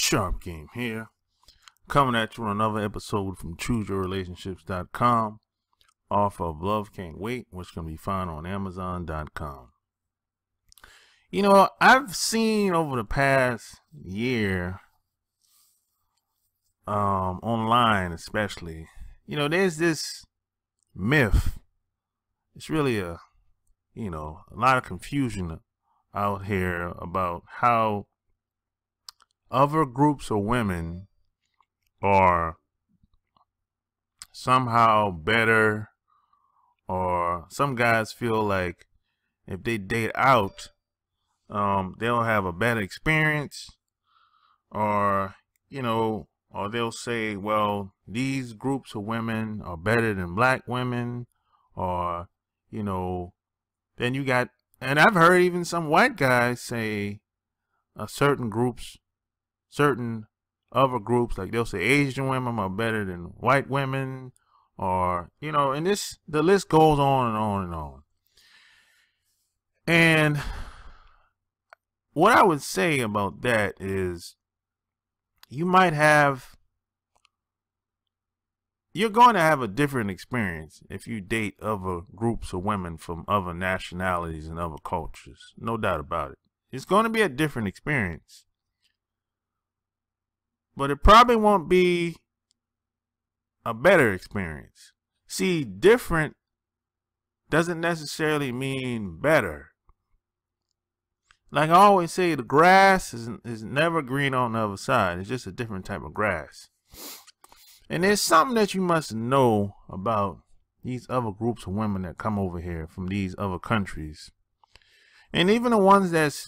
Sharp Game here, coming at you on another episode from ChooseYourRelationships.com, off of Love Can't Wait, which can be found on Amazon.com. You know, I've seen over the past year, online especially, there's this myth. It's really a lot of confusion out here about how other groups of women are somehow better, or some guys feel like if they date out, they'll have a better experience, or they'll say, well, these groups of women are better than black women, or then you got, and I've heard even some white guys say certain other groups, like they'll say Asian women are better than white women, or and the list goes on and on and on. And what I would say about that is you're going to have a different experience if you date other groups of women from other nationalities and other cultures. No doubt about it. It's going to be a different experience. But it probably won't be a better experience. See, different doesn't necessarily mean better. Like I always say, the grass is never green on the other side. It's just a different type of grass. And there's something that you must know about these other groups of women that come over here from these other countries. And even the ones that's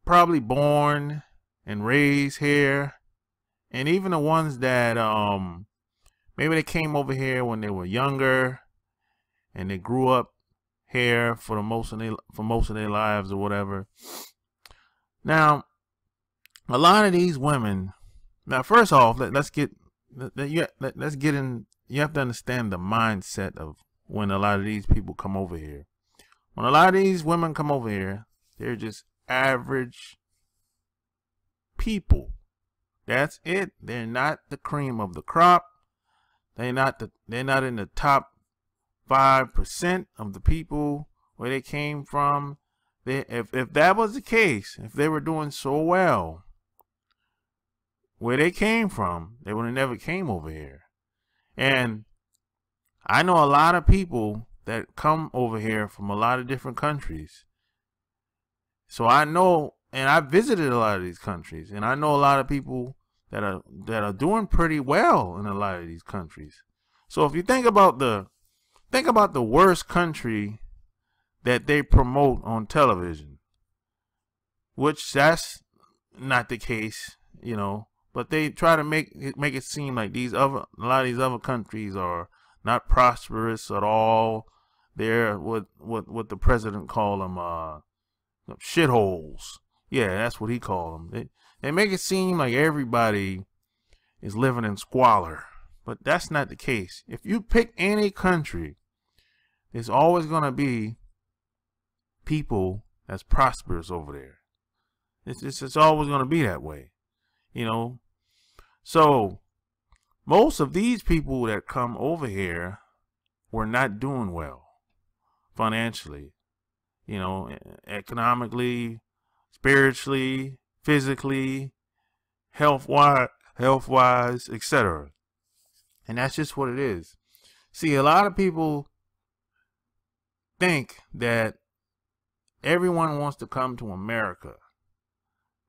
probably born and raised here, and even the ones that maybe they came over here when they were younger and they grew up here for most of their lives or whatever. Now, a lot of these women. Now, first off, let's get in. You have to understand the mindset of when a lot of these people come over here. When a lot of these women come over here, they're just average people. That's it. They're not the cream of the crop. They're not in the top 5% of the people where they came from. If that was the case, if they were doing so well where they came from, they would have never came over here. And I know a lot of people that come over here from a lot of different countries. So I know, and I visited a lot of these countries, and I know a lot of people that are doing pretty well in a lot of these countries. So if you think about the worst country that they promote on television, which that's not the case, but they try to make it seem like a lot of these other countries are not prosperous at all. They're what the president called them, shitholes. Yeah, that's what he called them. They make it seem like everybody is living in squalor, but that's not the case. If you pick any country, there's always going to be people that's prosperous over there. It's always going to be that way, So most of these people that come over here were not doing well financially, economically, spiritually, physically, health-wise, etc. And that's just what it is. See, a lot of people think that everyone wants to come to America.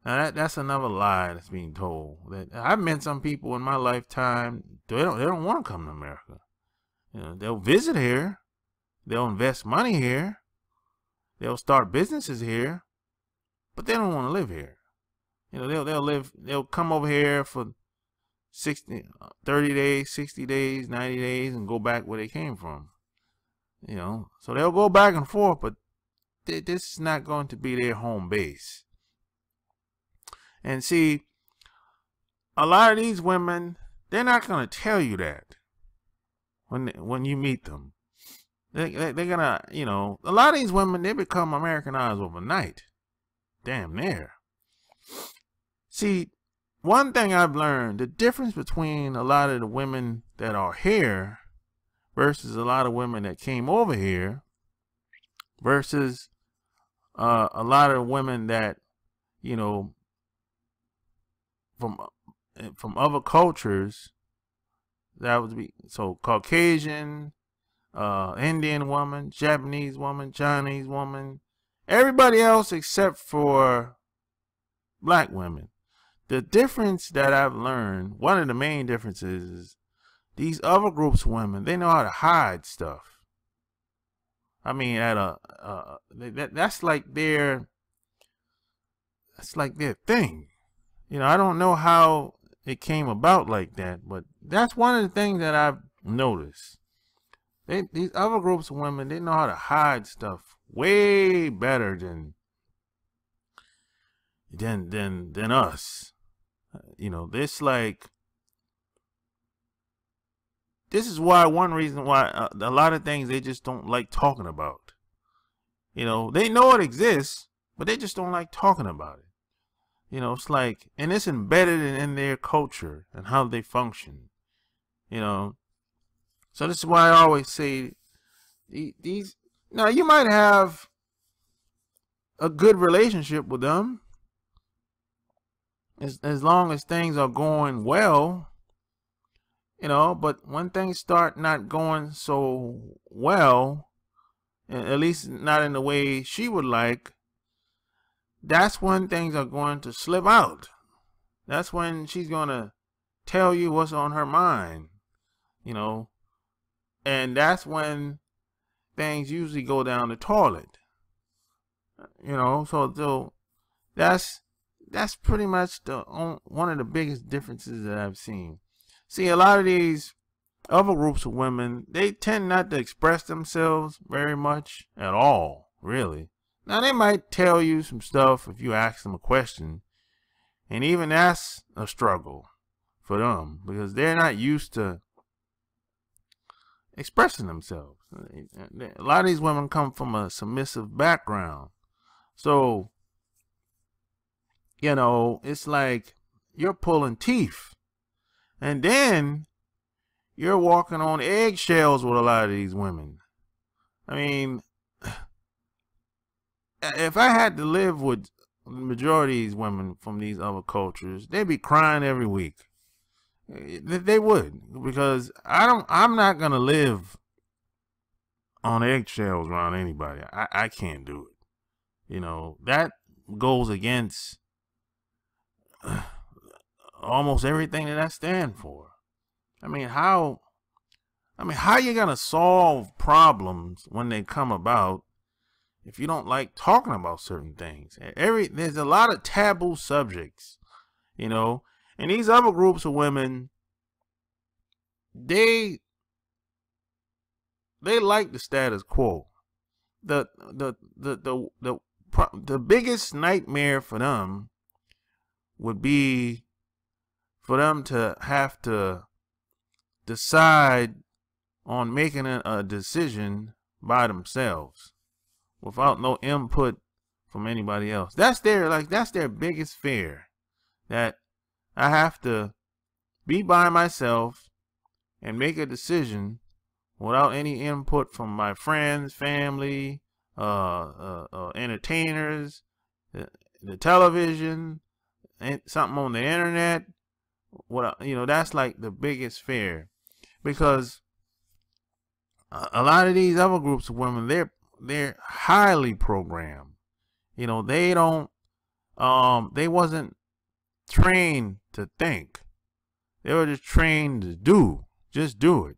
Now that's another lie that's being told. That I've met some people in my lifetime, they don't want to come to America. They'll visit here, they'll invest money here, they'll start businesses here, but they don't want to live here. They'll come over here for 30 days, 60 days, 90 days, and go back where they came from. So they'll go back and forth, but this is not going to be their home base. And see, a lot of these women, they're not going to tell you that when you meet them. They're gonna, a lot of these women, they become Americanized overnight. Damn near. See, one thing I've learned, the difference between a lot of the women that are here versus a lot of women that came over here versus a lot of women that, you know, from other cultures, that would be so Caucasian, Indian woman, Japanese woman, Chinese woman, everybody else except for black women. The difference that I've learned, one of the main differences is these other groups of women, they know how to hide stuff. I mean, that's like their thing. You know, I don't know how it came about like that, but that's one of the things that I've noticed. These other groups of women, they know how to hide stuff way better than us. You know, this is why one reason why a lot of things they just don't like talking about. You know, they know it exists, but they just don't like talking about it. You know, it's like, and it's embedded in their culture and how they function. You know, so this is why I always say these. Now you might have a good relationship with them as long as things are going well, you know, but when things start not going so well, at least not in the way she would like, that's when things are going to slip out. That's when she's going to tell you what's on her mind, you know, and that's when things usually go down the toilet, you know. So that's pretty much one of the biggest differences that I've seen. See, a lot of these other groups of women, they tend not to express themselves very much at all, really. Now, they might tell you some stuff if you ask them a question, and even that's a struggle for them because they're not used to expressing themselves. A lot of these women come from a submissive background. So, you know, it's like you're pulling teeth. And then you're walking on eggshells with a lot of these women. I mean, if I had to live with the majority of these women from these other cultures, they'd be crying every week. They would, because I'm not going to live on eggshells around anybody. I can't do it. You know, that goes against almost everything that I stand for. I mean, how you gonna solve problems when they come about if you don't like talking about certain things? There's a lot of taboo subjects, you know, and these other groups of women, they like the status quo. The biggest nightmare for them would be for them to have to decide on making a decision by themselves without no input from anybody else. That's their biggest fear, that I have to be by myself and make a decision without any input from my friends, family, entertainers, the television, and something on the internet. That's like the biggest fear, because a lot of these other groups of women, they're highly programmed. You know, they wasn't trained to think. They were just trained to just do it.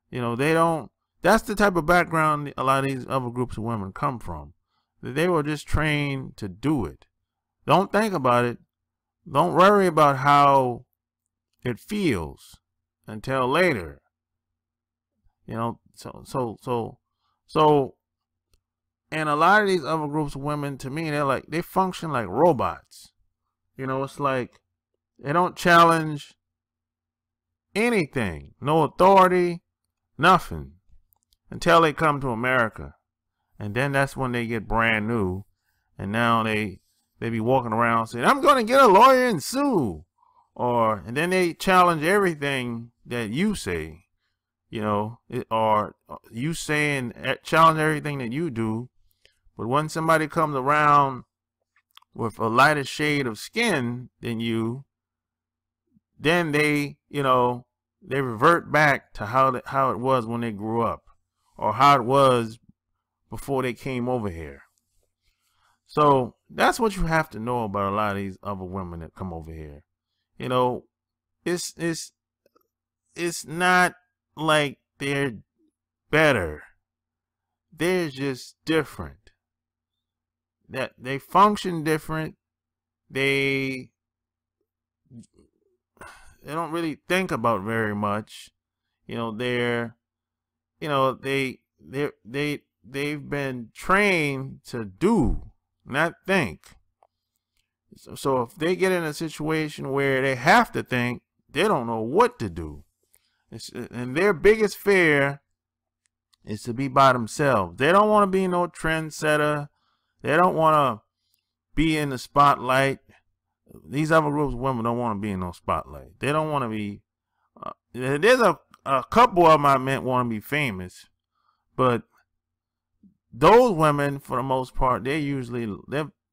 You know, that's the type of background a lot of these other groups of women come from. They were just trained to do it. Don't think about it. Don't worry about how it feels until later. You know, so and a lot of these other groups of women, to me, they function like robots. You know, it's like they don't challenge anything, no authority, nothing, until they come to America. And then that's when they get brand new, and now they they be walking around saying, I'm going to get a lawyer and sue. And then they challenge everything that you say, or you say and challenge everything that you do. But when somebody comes around with a lighter shade of skin than you, then they revert back to how it was when they grew up, or how it was before they came over here. So that's what you have to know about a lot of these other women that come over here. It's not like they're better. They're just different. That they function different. They don't really think about very much. They've been trained to do, not think. So if they get in a situation where they have to think, they don't know what to do. And their biggest fear is to be by themselves. They don't want to be no trendsetter. They don't want to be in the spotlight. These other groups of women don't want to be in no spotlight. They don't want to be. There's a couple of them I meant want to be famous, but those women, for the most part, they've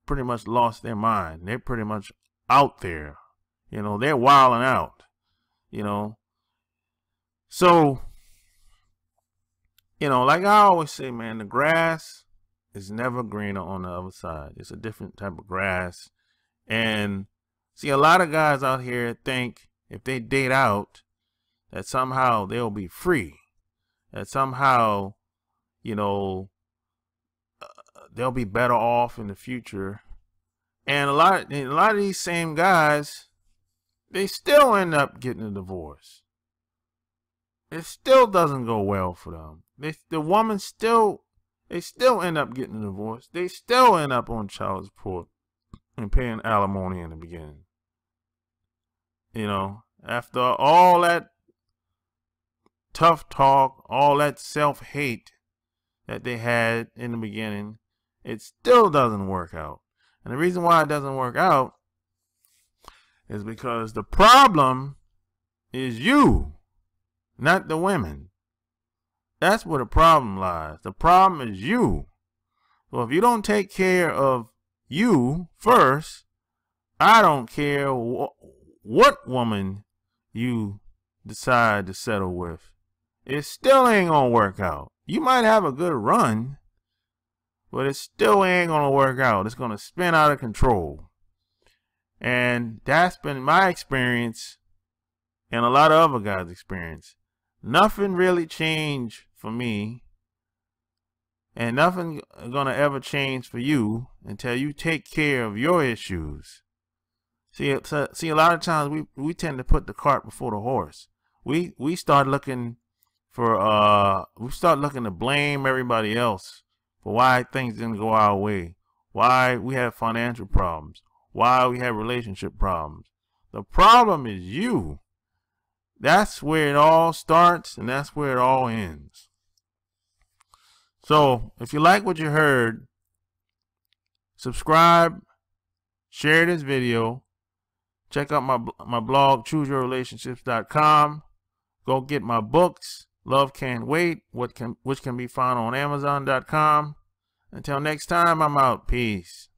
pretty much lost their mind. They're pretty much out there. They're wilding out. So, like I always say, man, the grass is never greener on the other side. It's a different type of grass. And see, a lot of guys out here think if they date out, that somehow they'll be free. That somehow, they'll be better off in the future. And a lot of these same guys, they still end up getting a divorce. It still doesn't go well for them. The woman they still end up getting a divorce. They still end up on child support and paying alimony in the beginning. After all that tough talk, all that self-hate that they had in the beginning, it still doesn't work out. And the reason why it doesn't work out is because the problem is you, not the women. That's where the problem lies. The problem is you. So if you don't take care of you first, I don't care what woman you decide to settle with. It still ain't gonna work out. You might have a good run, but it still ain't gonna work out. It's gonna spin out of control. And that's been my experience and a lot of other guys' experience. Nothing really changed for me, and nothing gonna ever change for you until you take care of your issues. See, a lot of times we tend to put the cart before the horse. We start looking to blame everybody else for why things didn't go our way, why we have financial problems, why we have relationship problems. The problem is you. That's where it all starts, and that's where it all ends. So, if you like what you heard, subscribe, share this video, check out my blog, ChooseYourRelationships.com. Go get my books, Love Can't Wait, which can be found on Amazon.com. Until next time, I'm out. Peace.